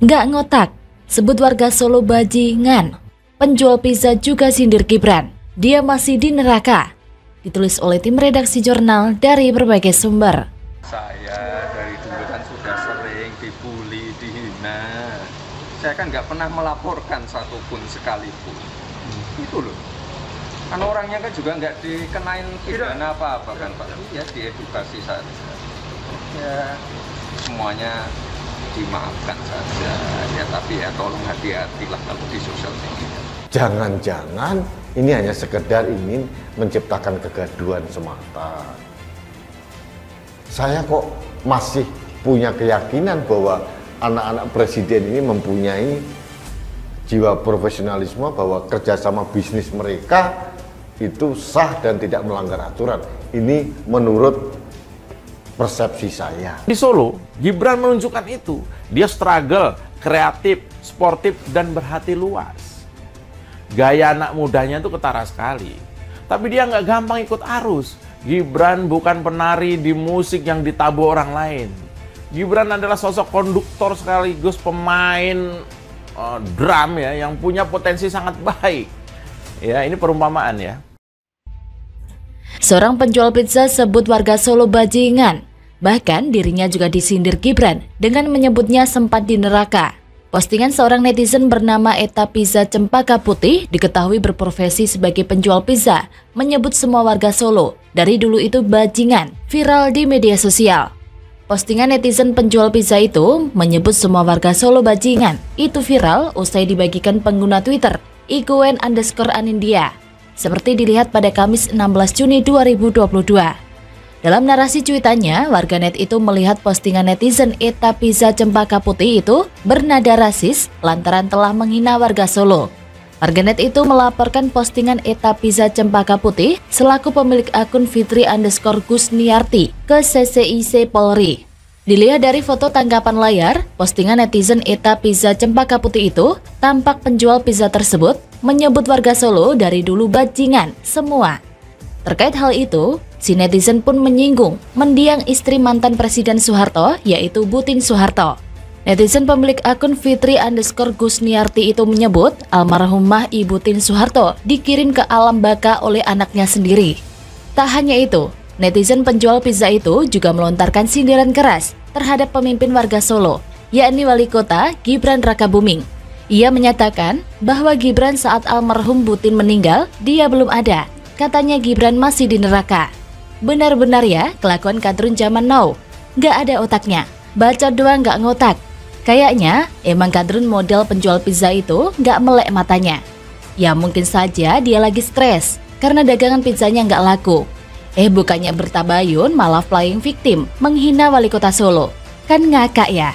Nggak ngotak, sebut warga Solo bajingan. Penjual pizza juga sindir Gibran. Dia masih di neraka. Ditulis oleh tim redaksi jurnal dari berbagai sumber. Saya dari dulu kan sudah sering dibully, dihina. Saya kan nggak pernah melaporkan satupun sekalipun. Itu loh. Kan orangnya kan juga nggak dikenain pidana apa-apa kan Pak. Ya diedukasi saja. Ya semuanya dimaafkan saja. Ya tapi ya tolong hati-hatilah kalau di sosial media. Jangan-jangan ini hanya sekedar ingin menciptakan kegaduhan semata. Saya kok masih punya keyakinan bahwa anak-anak presiden ini mempunyai jiwa profesionalisme, bahwa kerjasama bisnis mereka itu sah dan tidak melanggar aturan. Ini menurut persepsi saya. Di Solo, Gibran menunjukkan itu. Dia struggle, kreatif, sportif, dan berhati luas. Gaya anak mudanya itu ketara sekali. Tapi dia nggak gampang ikut arus. Gibran bukan penari di musik yang ditabu orang lain. Gibran adalah sosok konduktor sekaligus pemain drum ya, yang punya potensi sangat baik. Ya, ini perumpamaan ya. Seorang penjual pizza sebut warga Solo bajingan. Bahkan dirinya juga disindir Gibran dengan menyebutnya sempat di neraka. Postingan seorang netizen bernama Eta Pizza Cempaka Putih diketahui berprofesi sebagai penjual pizza, menyebut semua warga Solo dari dulu itu bajingan, viral di media sosial. Postingan netizen penjual pizza itu menyebut semua warga Solo bajingan. Itu viral usai dibagikan pengguna Twitter Iguen_Anindia. Seperti dilihat pada Kamis 16 Juni 2022. Dalam narasi cuitannya, warganet itu melihat postingan netizen Eta Pizza Cempaka Putih itu bernada rasis lantaran telah menghina warga Solo. Warganet itu melaporkan postingan Eta Pizza Cempaka Putih selaku pemilik akun Fitri_Gusniarti ke CCIC Polri. Dilihat dari foto tangkapan layar, postingan netizen Eta Pizza Cempaka Putih itu tampak penjual pizza tersebut menyebut warga Solo dari dulu bajingan semua. Terkait hal itu, si netizen pun menyinggung mendiang istri mantan Presiden Soeharto, yaitu Butin Soeharto. Netizen pemilik akun Fitri_Gusniarti itu menyebut almarhumah Ibu Tin Soeharto dikirim ke alam baka oleh anaknya sendiri. Tak hanya itu, netizen penjual pizza itu juga melontarkan sindiran keras terhadap pemimpin warga Solo, yakni Wali Kota Gibran Rakabuming. Ia menyatakan bahwa Gibran saat almarhum Butin meninggal, dia belum ada. Katanya Gibran masih di neraka. Benar-benar ya kelakuan kadrun zaman now. Nggak ada otaknya, baca doang nggak ngotak. Kayaknya emang kadrun model penjual pizza itu nggak melek matanya. Ya mungkin saja dia lagi stres karena dagangan pizzanya nggak laku. Bukannya bertabayun malah flying victim menghina Wali Kota Solo. Kan ngakak ya.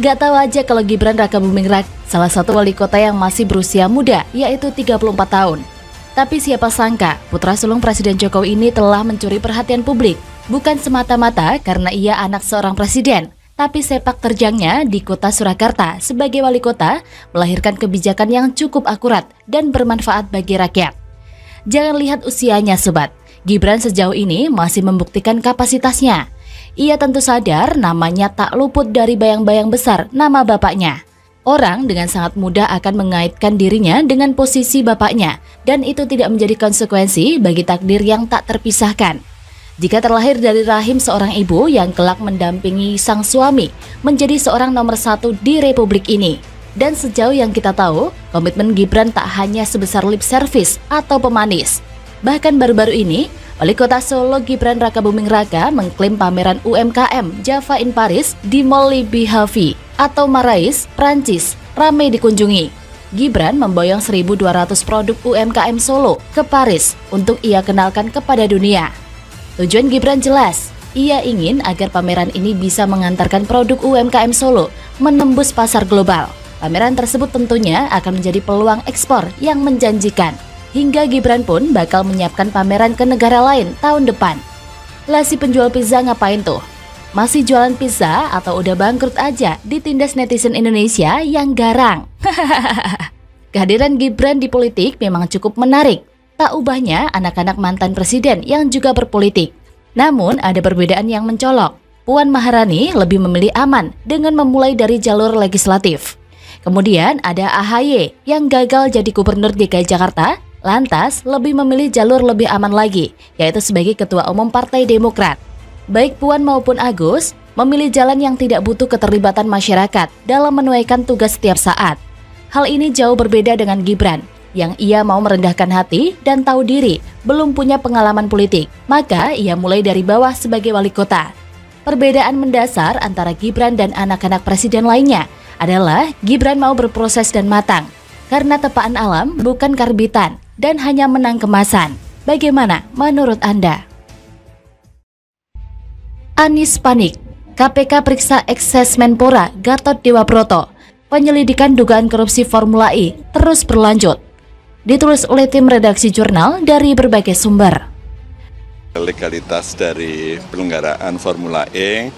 Nggak tahu aja kalau Gibran Rakabuming Raka salah satu wali kota yang masih berusia muda, yaitu 34 tahun. Tapi siapa sangka putra sulung Presiden Jokowi ini telah mencuri perhatian publik. Bukan semata-mata karena ia anak seorang presiden, tapi sepak terjangnya di kota Surakarta sebagai wali kota melahirkan kebijakan yang cukup akurat dan bermanfaat bagi rakyat. Jangan lihat usianya sobat, Gibran sejauh ini masih membuktikan kapasitasnya. Ia tentu sadar namanya tak luput dari bayang-bayang besar nama bapaknya. Orang dengan sangat mudah akan mengaitkan dirinya dengan posisi bapaknya, dan itu tidak menjadi konsekuensi bagi takdir yang tak terpisahkan. Jika terlahir dari rahim seorang ibu yang kelak mendampingi sang suami menjadi seorang nomor satu di republik ini. Dan sejauh yang kita tahu, komitmen Gibran tak hanya sebesar lip service atau pemanis. Bahkan baru-baru ini, Wali Kota Solo Gibran Rakabuming Raka mengklaim pameran UMKM Java in Paris di Mall Libihavi atau Marais, Prancis, ramai dikunjungi. Gibran memboyong 1.200 produk UMKM Solo ke Paris untuk ia kenalkan kepada dunia. Tujuan Gibran jelas, ia ingin agar pameran ini bisa mengantarkan produk UMKM Solo menembus pasar global. Pameran tersebut tentunya akan menjadi peluang ekspor yang menjanjikan. Hingga Gibran pun bakal menyiapkan pameran ke negara lain tahun depan. Lah si penjual pizza ngapain tuh? Masih jualan pizza atau udah bangkrut aja ditindas netizen Indonesia yang garang? Kehadiran Gibran di politik memang cukup menarik. Tak ubahnya anak-anak mantan presiden yang juga berpolitik. Namun ada perbedaan yang mencolok. Puan Maharani lebih memilih aman dengan memulai dari jalur legislatif. Kemudian ada AHY yang gagal jadi gubernur DKI Jakarta, lantas lebih memilih jalur lebih aman lagi, yaitu sebagai Ketua Umum Partai Demokrat. Baik Puan maupun Agus memilih jalan yang tidak butuh keterlibatan masyarakat dalam menunaikan tugas setiap saat. Hal ini jauh berbeda dengan Gibran, yang ia mau merendahkan hati dan tahu diri, belum punya pengalaman politik, maka ia mulai dari bawah sebagai wali kota. Perbedaan mendasar antara Gibran dan anak-anak presiden lainnya adalah Gibran mau berproses dan matang, karena tepaan alam bukan karbitan dan hanya menang kemasan. Bagaimana menurut Anda? Anies panik, KPK periksa ekses Menpora Gatot Dewabroto, penyelidikan dugaan korupsi Formula E terus berlanjut. Ditulis oleh tim redaksi jurnal dari berbagai sumber. Legalitas dari penyelenggaraan Formula E,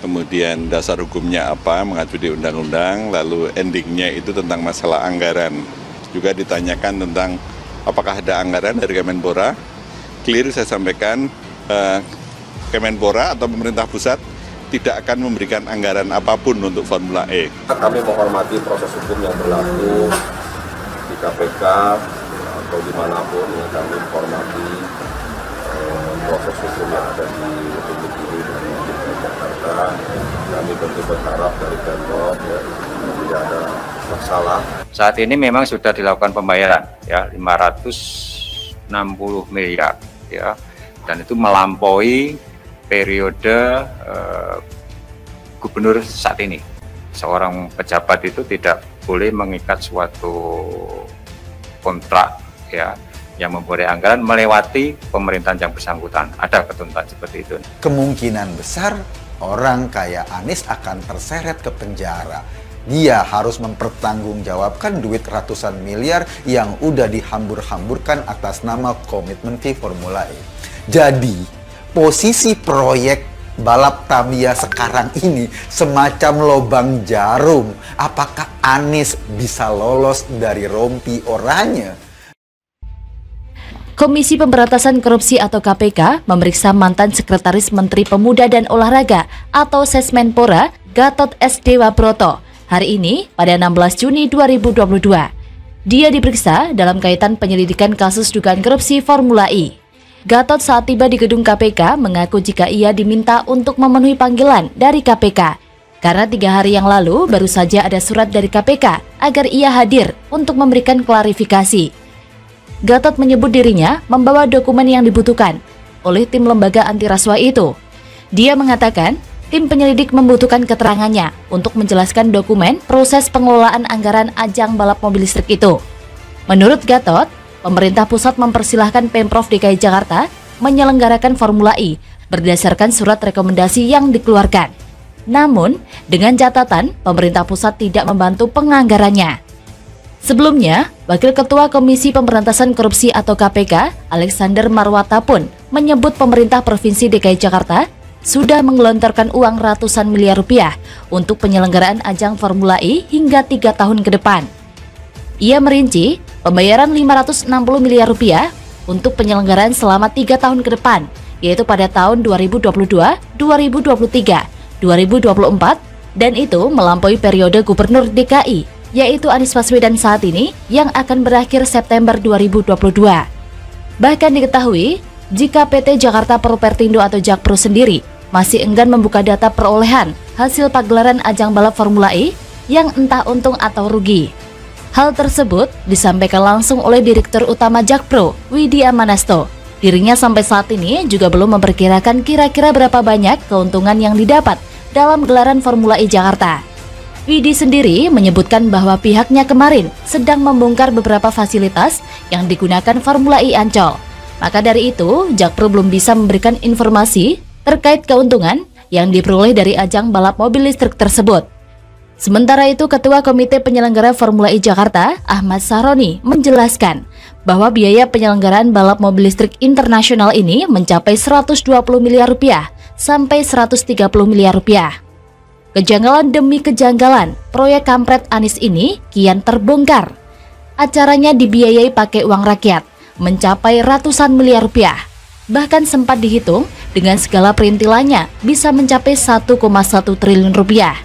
kemudian dasar hukumnya apa, mengacu di undang-undang, lalu endingnya itu tentang masalah anggaran. Juga ditanyakan tentang apakah ada anggaran dari Kemenpora. Clear saya sampaikan, Kemenpora atau pemerintah pusat tidak akan memberikan anggaran apapun untuk Formula E. Kami menghormati proses hukum yang berlaku di KPK atau dimanapun yang kami hormati proses hukum yang ada di Republik ini dan di Jakarta. Kami tentu berharap dari Pemprov tidak ada masalah. Saat ini memang sudah dilakukan pembayaran ya 560 miliar ya, dan itu melampaui periode gubernur saat ini. Seorang pejabat itu tidak boleh mengikat suatu kontrak ya yang mempunyai anggaran melewati pemerintahan yang bersangkutan. Ada ketentuan seperti itu. Kemungkinan besar orang kayak Anies akan terseret ke penjara. Dia harus mempertanggungjawabkan duit ratusan miliar yang udah dihambur-hamburkan atas nama komitmen fee Formula E. Jadi, posisi proyek balap Tamiya sekarang ini semacam lobang jarum. Apakah Anies bisa lolos dari rompi oranye? Komisi Pemberantasan Korupsi atau KPK memeriksa mantan Sekretaris Menteri Pemuda dan Olahraga atau Sesmenpora Gatot S. Dewabroto hari ini pada 16 Juni 2022. Dia diperiksa dalam kaitan penyelidikan kasus dugaan korupsi Formula E. Gatot saat tiba di gedung KPK mengaku jika ia diminta untuk memenuhi panggilan dari KPK karena 3 hari yang lalu baru saja ada surat dari KPK agar ia hadir untuk memberikan klarifikasi. Gatot menyebut dirinya membawa dokumen yang dibutuhkan oleh tim lembaga anti rasuah itu. Dia mengatakan tim penyelidik membutuhkan keterangannya untuk menjelaskan dokumen proses pengelolaan anggaran ajang balap mobil listrik itu. Menurut Gatot, pemerintah pusat mempersilahkan Pemprov DKI Jakarta menyelenggarakan Formula E berdasarkan surat rekomendasi yang dikeluarkan. Namun, dengan catatan pemerintah pusat tidak membantu penganggarannya. Sebelumnya, Wakil Ketua Komisi Pemberantasan Korupsi atau KPK, Alexander Marwata pun menyebut pemerintah Provinsi DKI Jakarta sudah menggelontorkan uang ratusan miliar rupiah untuk penyelenggaraan ajang Formula E hingga 3 tahun ke depan. Ia merinci pembayaran 560 miliar rupiah untuk penyelenggaraan selama 3 tahun ke depan, yaitu pada tahun 2022, 2023, 2024, dan itu melampaui periode Gubernur DKI, yaitu Anies Baswedan saat ini yang akan berakhir September 2022. Bahkan diketahui, jika PT Jakarta Propertindo atau Jakpro sendiri masih enggan membuka data perolehan hasil pagelaran ajang balap Formula E yang entah untung atau rugi. Hal tersebut disampaikan langsung oleh Direktur Utama Jakpro, Widi Amanasto. Dirinya sampai saat ini juga belum memperkirakan kira-kira berapa banyak keuntungan yang didapat dalam gelaran Formula E Jakarta. Widi sendiri menyebutkan bahwa pihaknya kemarin sedang membongkar beberapa fasilitas yang digunakan Formula E Ancol. Maka dari itu, Jakpro belum bisa memberikan informasi terkait keuntungan yang diperoleh dari ajang balap mobil listrik tersebut. Sementara itu, Ketua Komite Penyelenggara Formula E Jakarta, Ahmad Sahroni, menjelaskan bahwa biaya penyelenggaraan balap mobil listrik internasional ini mencapai 120 miliar rupiah sampai 130 miliar rupiah. Kejanggalan demi kejanggalan, proyek kampret Anies ini kian terbongkar. Acaranya dibiayai pakai uang rakyat, mencapai ratusan miliar rupiah. bahkan sempat dihitung dengan segala perintilannya bisa mencapai 1,1 triliun rupiah.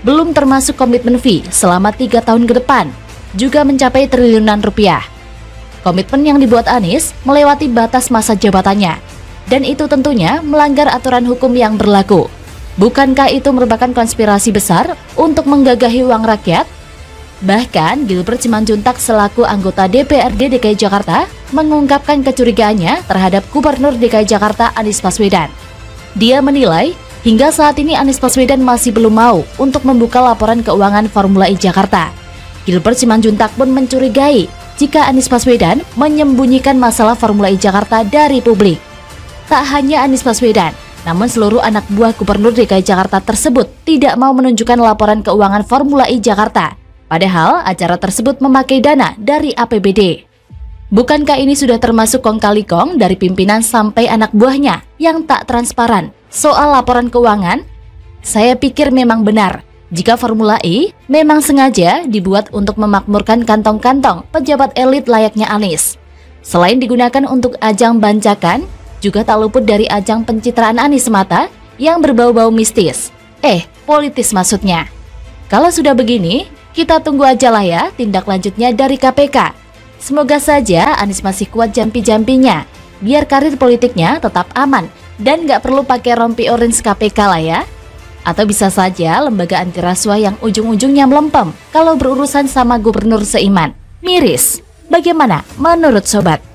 Belum termasuk komitmen fee selama 3 tahun ke depan, juga mencapai triliunan rupiah. Komitmen yang dibuat Anies melewati batas masa jabatannya, dan itu tentunya melanggar aturan hukum yang berlaku. Bukankah itu merupakan konspirasi besar untuk menggagahi uang rakyat? Bahkan Gilbert Simanjuntak selaku anggota DPRD DKI Jakarta mengungkapkan kecurigaannya terhadap Gubernur DKI Jakarta Anies Baswedan. Dia menilai hingga saat ini Anies Baswedan masih belum mau untuk membuka laporan keuangan Formula E Jakarta. Gilbert Simanjuntak pun mencurigai jika Anies Baswedan menyembunyikan masalah Formula E Jakarta dari publik. Tak hanya Anies Baswedan, namun seluruh anak buah Gubernur DKI Jakarta tersebut tidak mau menunjukkan laporan keuangan Formula E Jakarta. Padahal acara tersebut memakai dana dari APBD. Bukankah ini sudah termasuk kong kali kong dari pimpinan sampai anak buahnya yang tak transparan soal laporan keuangan? Saya pikir memang benar jika Formula E memang sengaja dibuat untuk memakmurkan kantong-kantong pejabat elit layaknya Anies. Selain digunakan untuk ajang bancakan, juga tak luput dari ajang pencitraan Anies semata yang berbau-bau mistis. Politis maksudnya. Kalau sudah begini, kita tunggu aja lah ya tindak lanjutnya dari KPK. Semoga saja Anies masih kuat jampi-jampinya, biar karir politiknya tetap aman dan nggak perlu pakai rompi orange KPK lah ya. Atau bisa saja lembaga anti rasuah yang ujung-ujungnya melempem kalau berurusan sama gubernur seiman. Miris. Bagaimana menurut sobat?